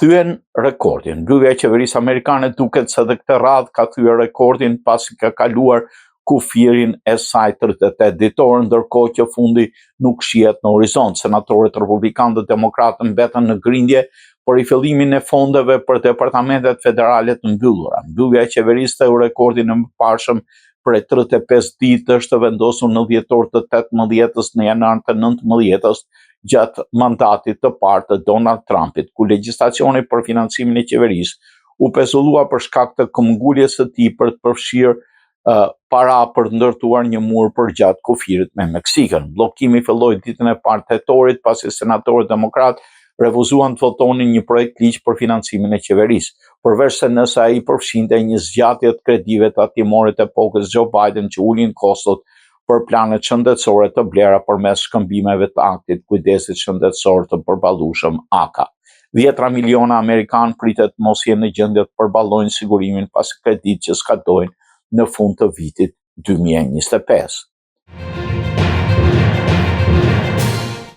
thyen rekordin. Mbyllja e qeverisë amerikane duket se edhe këtë radhë ka thyer rekordin pasi ka kaluar kufirin e saj 38 ditore, ndërkohë që fundi nuk shihet në horizont. Senatorët republikanë dhe demokratë mbetën në grindje për rifillimin e fondeve për departamentet federale të mbyllura. Mbyllja e qeverisë theu rekordin e mëparshëm për 35 ditë është vendosur në dhjetor të 18-ës në janar të 19-ës gjatë mandatit të parë të Donald Trumpit, ku legjislacioni për financimin e qeverisë u pezullua për shkak të këmbguljes së tij për të përfshirë para për të ndërtuar një mur përgjatë kufirit me Meksikën. Bllokimi filloi ditën e parë të tetorit pasi senatorët demokratë refuzuan të votonin një projekt ligj për financimin e qeverisë, përveç se nëse ai përfshinte një zgjatje të kredive të timorit të epokës Joe Biden që ulin kostot për planet shëndetësore të blera përmes shkëmbimeve të aktit kujdesit shëndetësor të përballueshëm ACA. 10 miliona amerikanë pritet mos jenë në gjendje të përballojnë sigurimin pas kreditë që skatojnë në fund të vitit 2025.